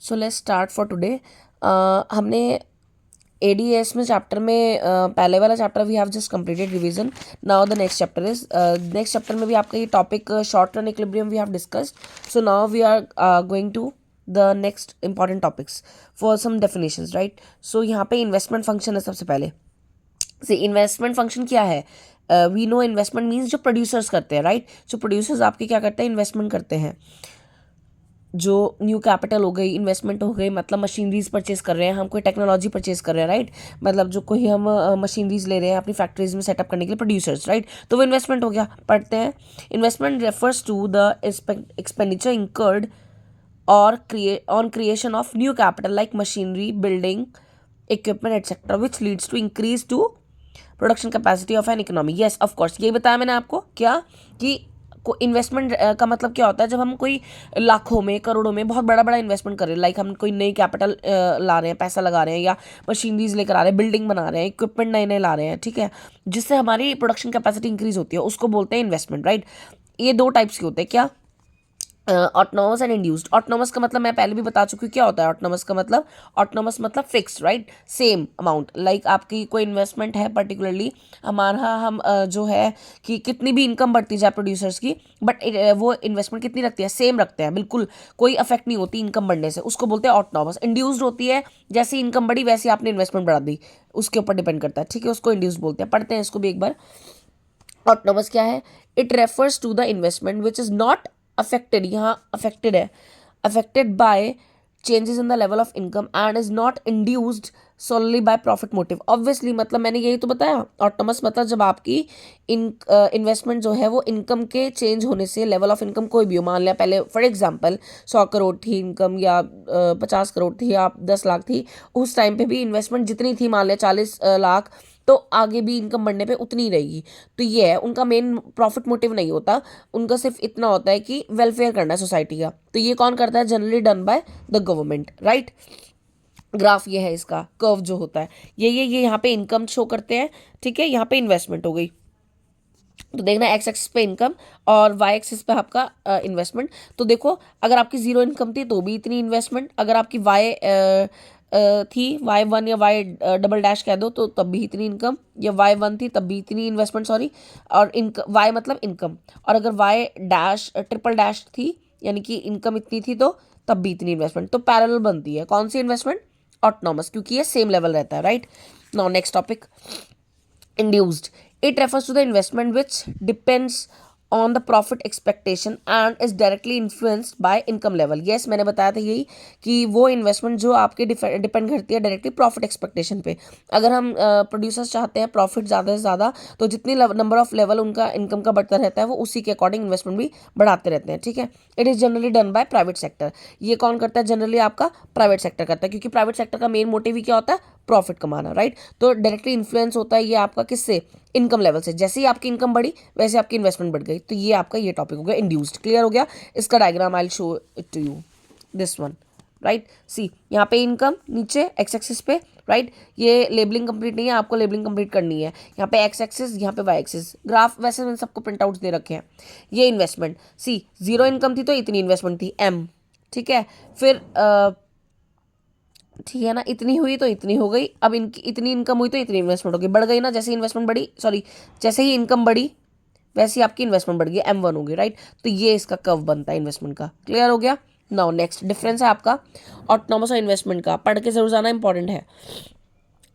So let's start for today. हमने ADS में chapter में पहले वाला chapter we have just completed revision. Now the next chapter is next chapter में भी आपका ये topic short run equilibrium we have discussed. So now we are going to the next important topics for some definitions, right. So यहाँ पे investment function है सबसे पहले से। इन्वेस्टमेंट फंक्शन क्या है? वी नो इन्वेस्टमेंट मीन्स जो प्रोड्यूसर्स करते हैं, राइट। जो प्रोड्यूसर्स आपके क्या करते हैं? इन्वेस्टमेंट करते हैं। जो न्यू कैपिटल हो गई, इन्वेस्टमेंट हो गई, मतलब मशीनरीज परचेज कर रहे हैं, हम कोई टेक्नोलॉजी परचेज कर रहे हैं, राइट। मतलब जो कोई हम मशीनरीज ले रहे हैं अपनी फैक्ट्रीज में सेटअप करने के लिए, प्रोड्यूसर्स, राइट। तो वो इन्वेस्टमेंट हो गया। पढ़ते हैं। Investment refers to the expenditure incurred और on creation of new capital like machinery, building, equipment etcetera which leads to increase to production capacity of an economy. Yes, of course, यही बताया मैंने आपको क्या कि इन्वेस्टमेंट का मतलब क्या होता है? जब हम कोई लाखों में, करोड़ों में बहुत बड़ा बड़ा इन्वेस्टमेंट कर रहे हैं, लाइक हम कोई नई कैपिटल ला रहे हैं, पैसा लगा रहे हैं, या मशीनरीज लेकर आ रहे हैं, बिल्डिंग बना रहे हैं, इक्विपमेंट नए नए ला रहे हैं, ठीक है, जिससे हमारी प्रोडक्शन कैपेसिटी इंक्रीज होती है, उसको बोलते हैं इन्वेस्टमेंट, राइट। ये दो टाइप्स के होते हैं। क्या? Autonomous and induced. ऑटोनोमस का मतलब मैं पहले भी बता चुकी हूँ क्या होता है ऑटोनोमस का मतलब। ऑटोनोमस मतलब fix, right, same amount. Like आपकी कोई इन्वेस्टमेंट है पर्टिकुलरली, हमारा हम जो है कि कितनी भी इनकम बढ़ती जाए प्रोड्यूसर्स की, बट वो इन्वेस्टमेंट कितनी रखती है? सेम रखते हैं, बिल्कुल कोई अफेक्ट नहीं होती इनकम बढ़ने से, उसको बोलते हैं ऑटोनोमस। इंड्यूस्ड होती है जैसे इनकम बढ़ी वैसे आपने इन्वेस्टमेंट बढ़ा दी, उसके ऊपर डिपेंड करता है, ठीक है, उसको इंड्यूस्ड बोलते हैं। पढ़ते हैं इसको भी एक बार। ऑटोनोमस क्या है? It refers to the investment which is not affected, यहाँ अफेक्टेड है, affected by changes in the level of income and is not induced solely by profit motive. Obviously, मतलब मैंने यही तो बताया। ऑटोनोमस मतलब जब आपकी इन्वेस्टमेंट जो है वो इनकम के चेंज होने से, लेवल ऑफ इनकम कोई भी हो, मान लिया पहले फॉर एग्जांपल 100 करोड़ थी इनकम, या 50 करोड़ थी, या 10 लाख थी, उस टाइम पे भी इन्वेस्टमेंट जितनी थी, मान लिया 40 लाख, तो आगे भी इनकम बढ़ने पे उतनी ही रहेगी। तो ये है उनका मेन, प्रॉफिट मोटिव नहीं होता उनका, सिर्फ इतना होता है कि वेलफेयर करना है सोसाइटी का। तो ये कौन करता है? Generally done by the government, right. Graph ये है इसका, कर्व जो होता है ये यहाँ पे इनकम शो करते हैं, ठीक है, यहाँ पे इन्वेस्टमेंट हो गई। तो देखना एक्स एक्सिस पे इनकम और वाई एक्सिस पे आपका इन्वेस्टमेंट। तो देखो, अगर आपकी जीरो इनकम थी तो भी इतनी इन्वेस्टमेंट, अगर आपकी वाई थी Y1 या वाई डबल डैश कह दो तो तब भी इतनी इनकम, या Y1 थी तब भी इतनी इन्वेस्टमेंट, सॉरी, और इनकम वाई मतलब इनकम, और अगर वाई डैश ट्रिपल डैश थी यानी कि इनकम इतनी थी तो तब भी इतनी इन्वेस्टमेंट। तो पैरेलल बनती है कौन सी इन्वेस्टमेंट? ऑटोनॉमस, क्योंकि ये सेम लेवल रहता है, right. Now next topic, induced. It refers to the investment which depends on the profit expectation and is directly influenced by income level. Yes, मैंने बताया था यही कि वो इन्वेस्टमेंट जो आपके डिपेंड करती है डायरेक्टली प्रॉफिट एक्सपेक्टेशन पे। अगर हम प्रोड्यूसर्स चाहते हैं प्रॉफिट ज़्यादा से ज़्यादा, तो जितनी नंबर ऑफ लेवल उनका इनकम का बढ़ता रहता है, वो उसी के अकॉर्डिंग इन्वेस्टमेंट भी बढ़ाते रहते हैं, ठीक है। It is generally done by private sector. ये कौन करता है? जनरली आपका प्राइवेट सेक्टर करता है, क्योंकि प्राइवेट सेक्टर का मेन मोटिव ही क्या होता है? प्रॉफिट कमाना, राइट। तो डायरेक्टली इन्फ्लुएंस होता है ये आपका किससे? इनकम लेवल से। जैसे ही आपकी इनकम बढ़ी वैसे आपकी इन्वेस्टमेंट बढ़ गई। तो ये आपका ये टॉपिक हो गया इंड्यूस्ड। क्लियर हो गया? इसका diagram I will show it to you, this one, right. See, यहाँ पे इनकम नीचे एक्स एक्सिस पे, राइट। ये लेबलिंग कंप्लीट नहीं है, आपको लेबलिंग कंप्लीट करनी है। यहाँ पे एक्स एक्सिस, यहाँ पे वाई एक्सिस। ग्राफ वैसे मैंने सबको प्रिंट आउट्स दे रखे हैं। ये इन्वेस्टमेंट, सी, जीरो इनकम थी तो इतनी इन्वेस्टमेंट थी, एम, ठीक है। फिर ठीक है ना, इतनी हुई तो इतनी हो गई, अब इनकी इतनी इनकम हुई तो इतनी इन्वेस्टमेंट हो गई, बढ़ गई ना, जैसे ही इन्वेस्टमेंट बढ़ी, सॉरी, जैसे ही इनकम बढ़ी वैसे ही आपकी इन्वेस्टमेंट बढ़ गई, M1 होगी, राइट। तो ये इसका कर्व बनता है इन्वेस्टमेंट का। क्लियर हो गया? नाउ नेक्स्ट डिफरेंस है आपका ऑटोनॉमस और इन्वेस्टमेंट का, पढ़ के जरूर जाना, इंपॉर्टेंट है,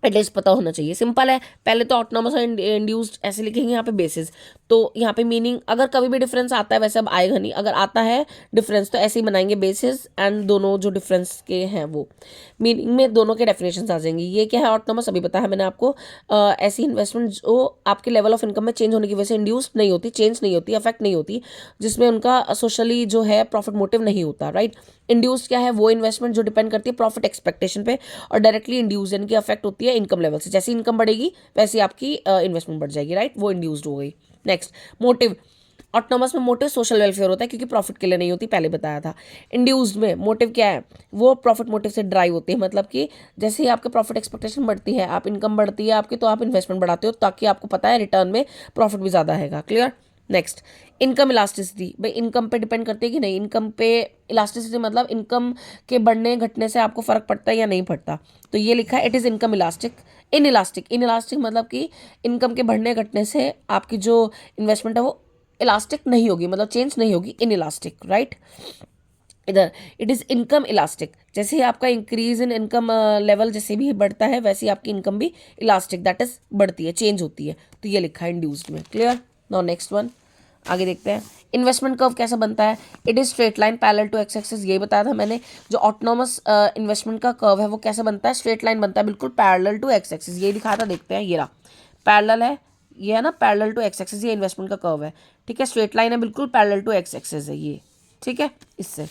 एटलीस्ट पता होना चाहिए। सिंपल है, पहले तो ऑटोनॉमस और इंड्यूस्ड ऐसे लिखेंगे यहाँ पे बेसिस। तो यहाँ पे मीनिंग, अगर कभी भी डिफरेंस आता है, वैसे अब आएगा नहीं, अगर आता है डिफरेंस तो ऐसे ही बनाएंगे, बेसिस एंड दोनों जो डिफरेंस के हैं वो मीनिंग में दोनों के डेफिनेशन आ जाएंगी। ये क्या है? ऑटोनॉमस, अभी बताया मैंने आपको, ऐसी इन्वेस्टमेंट जो आपके लेवल ऑफ इनकम में चेंज होने की वजह से इंड्यूस नहीं होती, चेंज नहीं होती, अफेक्ट नहीं होती, जिसमें उनका सोशली जो है प्रॉफिट मोटिव नहीं होता, राइट। इंड्यूस क्या है? वो इन्वेस्टमेंट जो डिपेंड करती है प्रॉफिट एक्सपेक्टेशन पे और डायरेक्टली इंड्यूस यानी कि अफेक्ट होती है इनकम लेवल से। जैसे इनकम बढ़ेगी वैसे आपकी इन्वेस्टमेंट बढ़ जाएगी, राइट, वो इंड्यूस्ड हो गई। Next, motive. ऑटोनॉमस में मोटिव सोशल वेलफेयर होता है, क्योंकि प्रॉफिट के लिए नहीं होती, पहले बताया था। इंड्यूस्ड में मोटिव क्या है? वो प्रॉफिट मोटिव से ड्राइव होती है, मतलब कि जैसे ही आपके प्रॉफिट एक्सपेक्टेशन बढ़ती है, आप इनकम बढ़ती है आपकी, तो आप इन्वेस्टमेंट बढ़ाते हो, ताकि आपको पता है रिटर्न में प्रॉफिट भी ज़्यादा आएगा। क्लियर? नेक्स्ट, इनकम इलास्टिसिटी, भाई इनकम पे डिपेंड करती है कि नहीं, इनकम पे इलास्टिसिटी मतलब इनकम के बढ़ने घटने से आपको फर्क पड़ता है या नहीं पड़ता, तो ये लिखा है it is income elastic. In elastic मतलब कि इनकम के बढ़ने घटने से आपकी जो इन्वेस्टमेंट है वो इलास्टिक नहीं होगी, मतलब चेंज नहीं होगी, इन इलास्टिक, राइट। इधर इट इज़ इनकम इलास्टिक, जैसे ही आपका इंक्रीज इन इनकम लेवल जैसे भी बढ़ता है वैसे ही आपकी इनकम भी इलास्टिक दैट इज बढ़ती है, चेंज होती है, तो ये लिखा है इंड्यूस्ड में। क्लियर। नाउ नेक्स्ट वन, आगे देखते हैं। इन्वेस्टमेंट कर्व कैसा बनता है? It is straight line parallel to X axis, ये बताया था मैंने। जो ऑटोनॉमस इन्वेस्टमेंट का कर्व है वो कैसे बनता है? स्ट्रेट लाइन बनता है, बिल्कुल पैरेलल टू एक्स एक्सिस, ये दिखाया था, देखते हैं, ये रहा पैरेलल है, ये है ना पैरेलल टू एक्स एक्सिस, ये इन्वेस्टमेंट का कर्व है, ठीक है, स्ट्रेट लाइन है, बिल्कुल पैरेलल टू एक्स एक्सिस है ये, ठीक है। इससे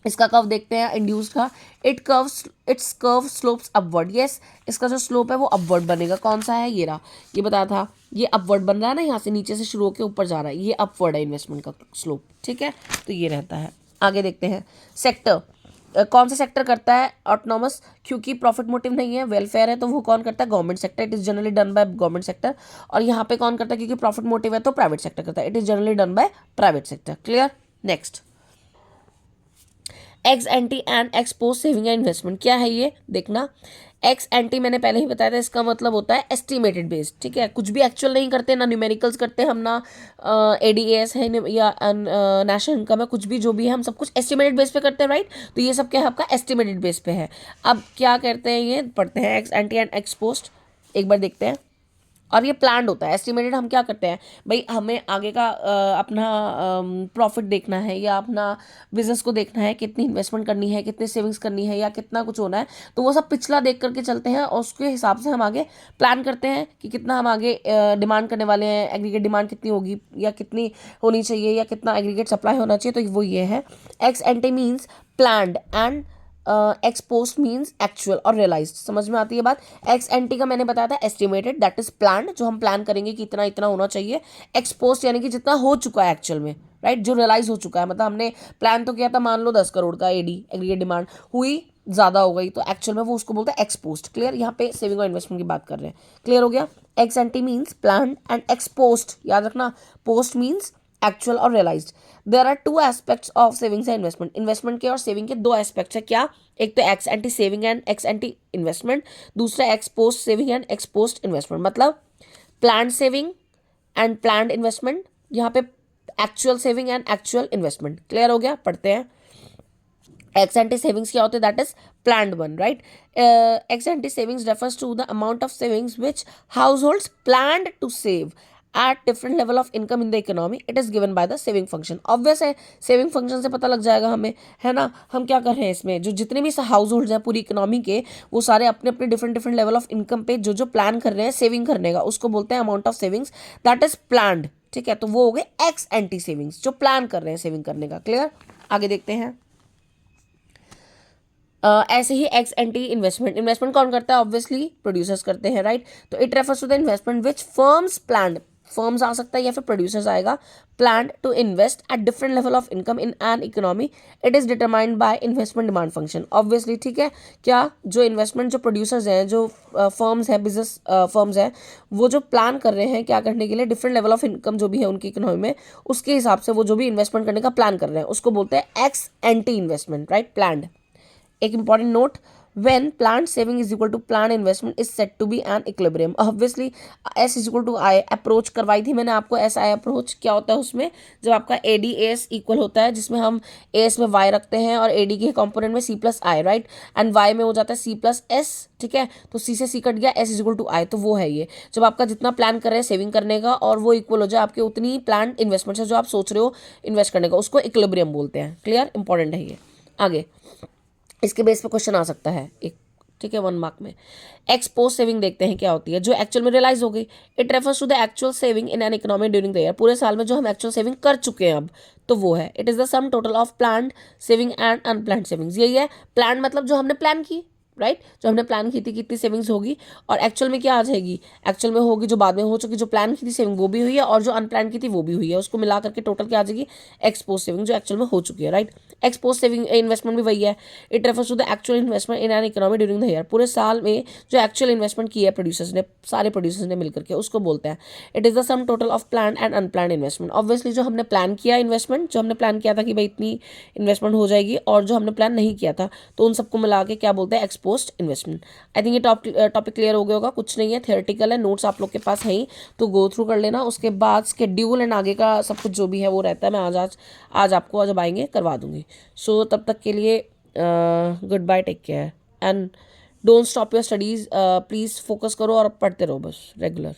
इसका कर्व देखते हैं इंड्यूस का। It's curve slopes upward, yes, इसका जो स्लोप है वो अपवर्ड बनेगा। कौन सा है? ये रहा, ये बताया था, ये अपवर्ड बन रहा है ना, यहाँ से नीचे से शुरू होकर ऊपर जा रहा है, ये अपवर्ड है इन्वेस्टमेंट का स्लोप, ठीक है, तो ये रहता है। आगे देखते हैं सेक्टर, कौन सा सेक्टर करता है ऑटोनॉमस? क्योंकि प्रॉफिट मोटिव नहीं है, वेलफेयर है, तो वो कौन करता है? Government sector, it is generally done by government sector. और यहाँ पे कौन करता है? क्योंकि प्रॉफिट मोटिव है तो प्राइवेट सेक्टर करता है, it is generally done by private sector. Clear. Next, x anti and ex post saving and investment, क्या है ये देखना। एक्स एंटी मैंने पहले ही बताया था, इसका मतलब होता है एस्टिमेटेड बेस्ड, ठीक है, कुछ भी एक्चुअल नहीं करते, ना न्यूमेरिकल्स करते हम, ना एडीएस है या नेशनल इनकम है, कुछ भी जो भी है हम सब कुछ एस्टिमेटेड बेस पे करते हैं, राइट। तो ये सब क्या है? आपका एस्टिमेटेड बेस पे है। अब क्या करते हैं, ये पढ़ते हैं ex anti and ex post, एक बार देखते हैं। और ये प्लान्ड होता है। एस्टिमेटेड हम क्या करते हैं भाई, हमें आगे का अपना प्रॉफिट देखना है या अपना बिजनेस को देखना है, कितनी इन्वेस्टमेंट करनी है, कितनी सेविंग्स करनी है या कितना कुछ होना है, तो वो सब पिछला देख करके चलते हैं और उसके हिसाब से हम आगे प्लान करते हैं कि कितना हम आगे डिमांड करने वाले हैं, एग्रीगेट डिमांड कितनी होगी या कितनी होनी चाहिए या कितना एग्रीगेट सप्लाई होना चाहिए, तो वो ये है। X ante means planned and ex post means actual और रियलाइज्ड। समझ में आती है बात। एक्स एंटी का मैंने बताया था एस्टिमेटेड, दैट इज प्लान, जो हम प्लान करेंगे कि इतना इतना होना चाहिए। एक्स पोस्ट यानी कि जितना हो चुका है एक्चुअल में, राइट, जो रियलाइज हो चुका है, मतलब हमने प्लान तो किया था, मान लो 10 करोड़ का एडी एग्रीगेट डिमांड हुई, ज़्यादा हो गई, तो एक्चुअल में वो उसको बोलते हैं एक्स पोस्ट। क्लियर। यहाँ पे सेविंग और इन्वेस्टमेंट की बात कर रहे हैं। क्लियर हो गया। Ex ante means plan and ex post, याद रखना, पोस्ट मीन्स एक्चुअल और realised. There are two aspects of savings and investment, investment के और सेविंग के दो एस्पेक्ट्स है। क्या? एक तो ex ante saving and ex ante investment, दूसरा ex post saving and ex post investment, मतलब planned saving and planned investment, यहाँ पे actual saving and actual investment. Clear हो गया। पढ़ते हैं। एक्स एंटी सेविंग्स क्या होते हैं? That is planned one, right. Ex ante savings refers to the amount of savings which households planned to save at different level of income in the economy, it is given by the saving function. Obvious है, saving function से पता लग जाएगा हमें, है ना। हम क्या कर रहे हैं इसमें, जो जितने भी हाउस होल्ड हैं पूरी इकोनॉमी के, वो सारे अपने अपने different different level of income पे जो जो प्लान कर रहे हैं सेविंग करने का, उसको बोलते हैं amount of savings, that is planned, ठीक है। तो वो हो गए एक्स एंटी सेविंग्स, जो प्लान कर रहे हैं सेविंग करने का। क्लियर। आगे देखते हैं। ऐसे ही एक्स एंटी इन्वेस्टमेंट, इन्वेस्टमेंट कौन करता है? ऑब्वियसली प्रोड्यूसर्स करते हैं, राइट। तो it refers to the investment which firms planned, firms आ सकता है या फिर प्रोड्यूसर्स आएगा, planned to invest at different level of income in an economy, it is determined by investment demand function. Obviously, ठीक है। क्या? जो इन्वेस्टमेंट, जो प्रोड्यूसर्स हैं, जो फर्म्स हैं, बिजनेस फर्म्स हैं, वो जो प्लान कर रहे हैं क्या करने के लिए, डिफरेंट लेवल ऑफ इनकम जो भी है उनकी इकोनॉमी में, उसके हिसाब से वो जो भी इन्वेस्टमेंट करने का प्लान कर रहे हैं उसको बोलते हैं ex ante investment, right, planned. एक important note, when planned saving is equal to planned investment is said to be an equilibrium, obviously s is equal to i approach करवाई थी मैंने आपको। एस आई अप्रोच क्या होता है उसमें, जब आपका ए डी एस इक्वल होता है, जिसमें हम एस में वाई रखते हैं और ए डी के कंपोनेंट में C plus I, right, and Y में हो जाता है सी प्लस एस, ठीक है। तो सी से सी कट गया, एस इज इक्वल टू आई, तो वो है ये, जब आपका जितना प्लान कर रहे हैं सेविंग करने का और वो इक्वल हो जाए आपके उतनी प्लान इन्वेस्टमेंट से जो आप सोच रहे हो इन्वेस्ट करने का, उसको इक्विलिब्रियम बोलते हैं। क्लियर। इंपॉर्टेंट है ये। आगे इसके बेस पे क्वेश्चन आ सकता है एक, ठीक है, 1 मार्क में। एक्स पोस्ट सेविंग देखते हैं क्या होती है, जो एक्चुअल में रियलाइज हो गई। It refers to the actual saving in an economy during the year, पूरे साल में जो हम एक्चुअल सेविंग कर चुके हैं अब, तो वो है। It is the sum total of planned saving and unplanned savings, यही है। प्लान मतलब जो हमने प्लान की, राइट। जो हमने प्लान की थी कितनी सेविंग्स होगी और एक्चुअल में क्या आ जाएगी, एक्चुअल में होगी जो बाद में हो चुकी, जो प्लान की थी सेविंग वो भी हुई है और जो अनप्लान की थी वो भी हुई है, उसको मिला करके टोटल क्या आ जाएगी, एक्सपोज सेविंग जो एक्चुअल में हो चुकी है, राइट। एक्सपोज सेविंग इन्वेस्टमेंट भी वही है, it refers to the actual investment in an economy during the year, पूरे साल में जो एक्चुअल इन्वेस्टमेंट की है प्रोड्यूसर्स ने, सारे प्रोड्यूसर्स ने मिलकर के, उसको बोलते हैं। It is the sum total of plan and unplan investment. Obviously जो हमने प्लान किया इन्वेस्टमेंट, जो हमने प्लान किया था कि भाई इतनी इन्वेस्टमेंट हो जाएगी, और जो हमने प्लान नहीं किया था, तो उन सबको मिला के क्या बोलते हैं, एक्सपोज्ड इन्वेस्टमेंट। आई थिंक ये टॉपिक क्लियर हो गया होगा, कुछ नहीं है, थियोरेटिकल है, नोट्स आप लोग के पास हैं ही, तो गो थ्रू कर लेना। उसके बाद स्केड्यूल एंड आगे का सब कुछ जो भी है वो रहता है, मैं आज आपको जब आएंगे करवा दूंगी। सो तब तक के लिए good bye, take care and don't stop your studies, please focus करो और पढ़ते रहो बस रेगुलर।